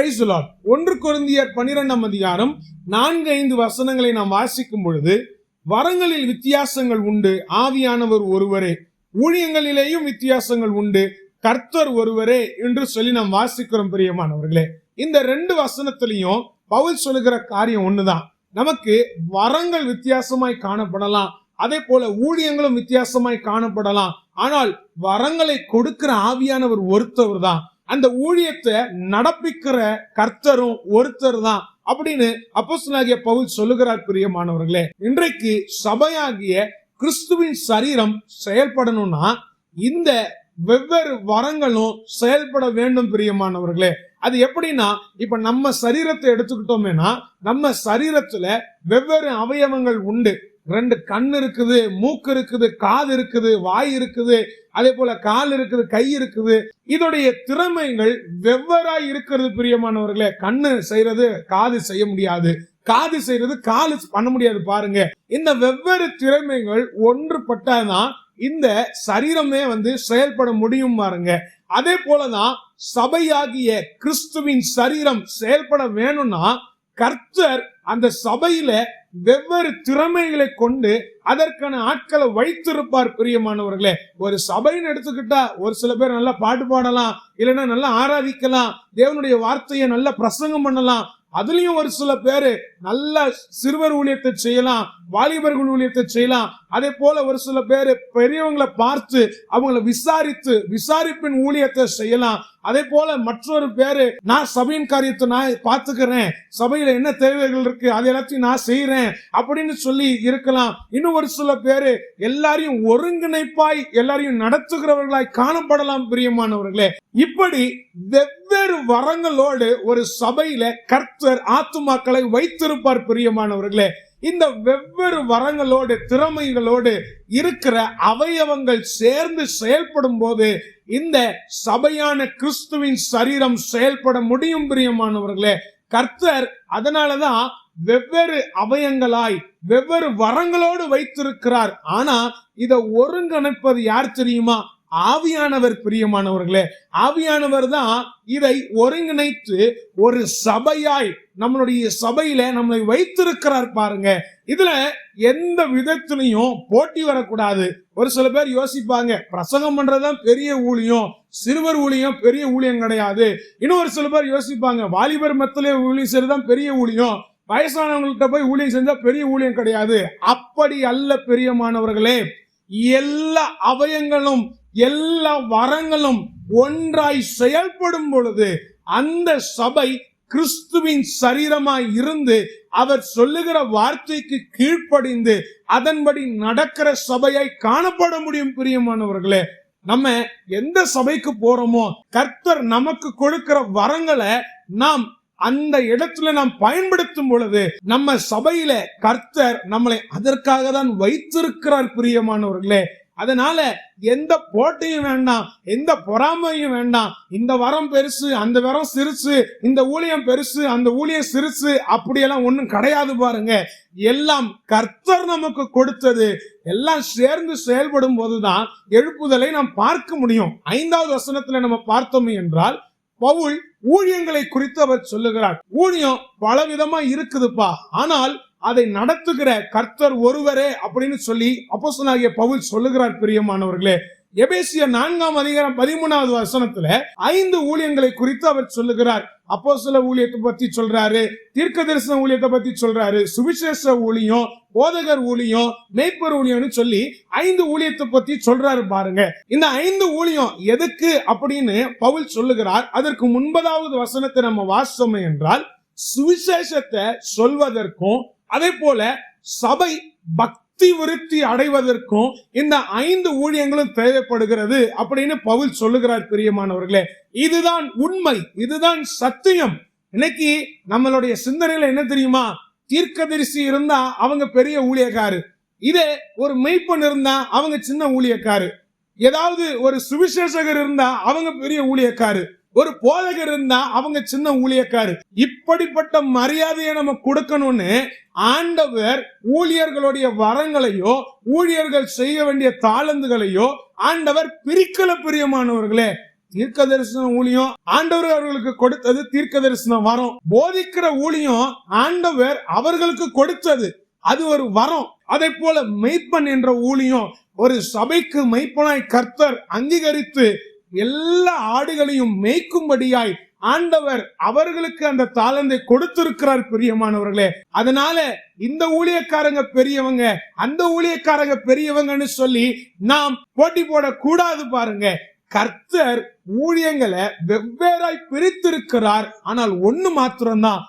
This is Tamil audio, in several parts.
Praise the Lord. 1 கொரிந்தியர் 12ஆம் அதிகாரம் 4-5 வசனங்களை நாம் வாசிக்கும் பொழுது, வரங்களில் வித்தியாசங்கள் உண்டு, ஆவியானவர் ஒருவரே. ஊழியங்களிலேயும் வித்தியாசங்கள் உண்டு, கர்த்தர் ஒருவரே என்று சொல்லி நாம் வாசிக்கிறோம். பிரியமானவர்களே, இந்த 2 வசனத்திலையும் பவுல் சொல்லுகிற காரியம் ஒண்ணுதான். நமக்கு வரங்கள் வித்தியாசமாய் காணப்படலாம், அதே போல ஊழியங்களும் வித்தியாசமாய் காணப்படலாம். ஆனால் வரங்களை கொடுக்கிற ஆவியானவர் ஒருத்தவர் தான். அந்த ஊழியத்தை நடப்பிக்கிற கர்த்தரும் ஒருத்தர் தான் அப்படின்னு அப்போஸ்தலனாகிய பவுல் சொல்லுகிறார். பிரியமானவர்களே, இன்றைக்கு சபையாகிய கிறிஸ்துவின் சரீரம் செயல்படணும்னா இந்த வெவ்வேறு வரங்களும் செயல்பட வேண்டும். பிரியமானவர்களே, அது எப்படின்னா, இப்ப நம்ம சரீரத்தை எடுத்துக்கிட்டோம்னா நம்ம சரீரத்துல வெவ்வேறு அவயவங்கள் உண்டு. 2 கண் இருக்குது, மூக்கு இருக்குது, காது இருக்குது, வாய் இருக்குது, அதே போல கால் இருக்குது, கை இருக்குது. இதோடைய திறமைகள் வெவ்வேறாய் இருக்கிறது. பிரியமானவர்களே, கண்ணு செய்யறது காது செய்ய முடியாது, காது செய்யறது காலு பண்ண முடியாது. பாருங்க, இந்த வெவ்வேறு திறமைகள் ஒன்றுபட்டாதான் இந்த சரீரமே செயல்பட முடியும். பாருங்க, அதே போலதான் சபையாகிய கிறிஸ்துவின் சரீரம் செயல்பட வேணும்னா கர்த்தர் அந்த சபையில வெவ்வேறு திறமைகளை கொண்டு அதற்கான ஆட்களை வைத்திருப்பார். பிரியமானவர்களே, ஒரு சபைன்னு எடுத்துக்கிட்டா ஒரு சில பேர் நல்லா பாட்டு பாடலாம், இல்லைன்னா நல்லா ஆராதிக்கலாம், தேவனுடைய வார்த்தையை நல்லா பிரசங்கம் பண்ணலாம். அதுலயும் ஒரு சில பேரு நல்ல சிறுவர் ஊழியத்தை செய்யலாம், வாலிபர்கள் ஊழியத்தை செய்யலாம். அதே போல ஒரு சில பேரு பெரியவங்களை பார்த்து அவங்களை விசாரிப்பின் ஊழியத்தை செய்யலாம். அதே போல மற்றொரு பேரு, நான் சபையின் காரியத்தை நான் பார்த்துக்கிறேன், சபையில என்ன தேவைகள் இருக்கு அது எல்லாத்தையும் நான் செய்யறேன் அப்படின்னு சொல்லி இருக்கலாம். இன்னும் ஒரு சில பேரு எல்லாரையும் ஒருங்கிணைப்பாய் எல்லாரையும் நடத்துகிறவர்களாய் காணப்படலாம். பிரியமானவர்களே, இப்படி வெவ்வேறு வரங்களோடு ஒரு சபையில கர்த்தர் ஆத்துமாக்களை வைத்திருப்பார். பிரியமானவர்களே, இந்த வெவ்வேறு வரங்களோடு திறமைகளோடு இருக்கிற அவயவங்கள் சேர்ந்து செயல்படும் போது இந்த சபையான கிறிஸ்துவின் சரீரம் செயல்பட முடியும். பிரியமானவர்களே, கர்த்தர் அதனாலதான் வெவ்வேறு அவயங்களாய் வெவ்வேறு வரங்களோடு வைத்திருக்கிறார். ஆனா இதை ஒருங்கிணைப்பது யார் தெரியுமா? ஆவியானவர். பிரியமானவர்களே, ஆவியானவர் தான் இதை ஒருங்கிணைத்து ஒரு சபையாய் நம்மளுடைய சபையில நம்மளை வைத்திருக்கிறார். பாருங்க, இதுல எந்த விதத்திலையும் போட்டி வரக்கூடாது. ஒரு சில பேர் யோசிப்பாங்க, பிரசங்கம் பண்றதுதான் பெரிய ஊழியம், சிறுவர் ஊழியம் பெரிய ஊழியம் கிடையாது. இன்னும் ஒரு சில பேர் யோசிப்பாங்க, வாலிபர் மத்தியிலே ஊழியம் செய்யறதுதான் பெரிய ஊழியம், வயசானவங்கள்ட்ட போய் ஊழியம் செஞ்சா பெரிய ஊழியம் கிடையாது. அப்படி அல்ல. பிரியமானவர்களே, எல்லா அவயங்களும் எல்லா வரங்களும் ஒன்றாய் செயல்படும் பொழுது அந்த சபை கிறிஸ்துவின் சரீரமாய் இருந்து அவர் சொல்லுகிற வார்த்தைக்கு கீழ்ப்படிந்து அதன்படி நடக்கிற சபையாய் காணப்பட முடியும். பிரியமானவர்களே, நம்ம எந்த சபைக்கு போறோமோ கர்த்தர் நமக்கு கொடுக்கிற வரங்களை நாம் அந்த இடத்துல நாம் பயன்படுத்தும் பொழுது நம்ம சபையில கர்த்தர் நம்மளை அதற்காக தான் வைத்திருக்கிறார். பிரியமானவர்களே, அதனால எந்த போட்டியும் வேண்டாம், எந்த பொறாமையும் வேண்டாம். இந்த வரம் பெருசு, அந்த வரம் சிறுசு, இந்த ஊழியம் பெருசு, அந்த ஊழியம் சிறுசு, அப்படியெல்லாம் ஒண்ணும் கிடையாது. பாருங்க, எல்லாம் கர்த்தர் நமக்கு கொடுத்தது. எல்லாம் சேர்ந்து செயல்படும் போதுதான் எழுப்புதலை நாம் பார்க்க முடியும். 5வது வசனத்துல நம்ம பார்த்தோம் என்றால் பவுல் ஊழியங்களை குறித்து அவர் சொல்லுகிறார். ஊழியம் பலவிதமா இருக்குதுப்பா, ஆனால் அதை நடத்துகிற கர்த்தர் ஒருவரே அப்படின்னு சொல்லி அப்போஸ்தலனாகிய பவுல் சொல்லுகிறார். பிரியமானவர்களே, எபேசியர் 4ஆம் அதிகாரம் 13வது வசனத்துல 5 ஊழியங்களை குறித்து அவர் சொல்லுகிறார். அப்போஸ்தல ஊழியத்தை பத்தி சொல்றாரு, தீர்க்கதரிசன ஊழியத்தை பத்தி சொல்றாரு, சுவிசேஷ ஊழியம், போதகர் ஊழியம், மேய்ப்பர் ஊழியம்னு சொல்லி 5 ஊழியத்தை பத்தி சொல்றாரு. பாருங்க, இந்த 5 ஊழியம் எதுக்கு அப்படின்னு பவுல் சொல்லுகிறார். அதற்கு 9வது வசனத்தை நம்ம வாசித்தோம் என்றால் சுவிசேஷத்தை சொல்வதற்கும் அதே போல சபை பக்தி விருத்தி அடைவதற்கும் இந்த 5 ஊழியங்களும் தேவைப்படுகிறது அப்படின்னு பவுல் சொல்லுகிறார். பிரியமானவர்களே, இதுதான் உண்மை, இதுதான் சத்தியம். இன்னைக்கு நம்மளுடைய சிந்தனையில என்ன தெரியுமா? தீர்க்கதரிசி இருந்தா அவங்க பெரிய ஊழியக்காரு, இதே ஒரு மெய்ப்பன் இருந்தா அவங்க சின்ன ஊழியக்காரு, ஏதாவது ஒரு சுவிசேஷகர் இருந்தா அவங்க பெரிய ஊழியக்காரு, ஒரு போதகர் இருந்தா அவங்க சின்ன ஊழியக்காரு. இப்படிப்பட்ட மரியாதையை நம்ம கொடுக்கணும்னு ஆண்டவர் ஊழியர்களுடைய வரங்களையோ ஊழியர்கள் செய்ய வேண்டிய தாளந்துகளையோ ஆண்டவர் பிரிக்கல. பிரியமானவர்களே, தீர்க்க தரிசன ஊழியம் ஆண்டவர் அவர்களுக்கு கொடுத்தது தீர்க்க தரிசன வரம். போதிக்கிற ஊழியம் ஆண்டவர் அவர்களுக்கு கொடுத்தது, அது ஒரு வரம். அதை போல மெய்ப்பன் என்ற ஊழியம் ஒரு சபைக்கு மெய்ப்பனாய் கர்த்தர் அங்கீகரித்து எல்லா ஆடுகளையும் மேய்க்கும்படியாய் ஆண்டவர் அவர்களுக்கு அந்த தாளந்தை கொடுத்திருக்கிறார் பிரியமானவர்களே. அதனால இந்த ஊழியக்காரங்க பெரியவங்க, அந்த ஊழியக்காரங்க பெரியவங்கன்னு சொல்லி நாம் போட்டி போட கூடாது. பாருங்க, கர்த்தர் ஊழியங்களை வெவ்வேறாய் பிரித்திருக்கிறார். ஆனால் ஒண்ணு மாத்திரம்தான்,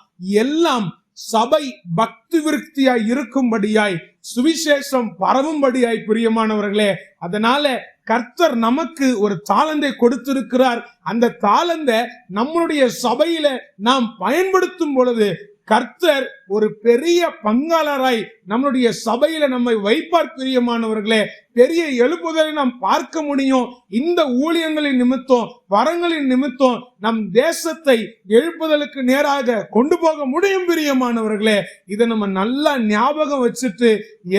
எல்லாம் சபை பக்தி விருத்தியாய் இருக்கும்படியாய், சுவிசேஷம் பரவும்படியாய் பிரியமானவர்களே. அதனால கர்த்தர் நமக்கு ஒரு தாளந்தை கொடுத்திருக்கிறார். அந்த தாளந்தை நம்முடைய சபையில நாம் பயன்படுத்தும் பொழுது கர்த்தர் ஒரு பெரிய பங்காளராய் நம்முடைய சபையில நம்மை வைப்பார் பிரியமானவர்களே. பெரிய எழுப்புதலை நாம் பார்க்க முடியும். இந்த ஊழியங்களின் நிமித்தம், வரங்களின் நிமித்தம் நம் தேசத்தை எழுப்புதலுக்கு நேராக கொண்டு போக முடியும் பிரியமானவர்களே. இதை நம்ம நல்லா ஞாபகம் வச்சுட்டு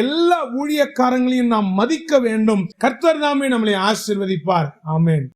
எல்லா ஊழியக்காரங்களையும் நாம் மதிக்க வேண்டும். கர்த்தர் தாமே நம்மளை ஆசீர்வதிப்பார். ஆமென்.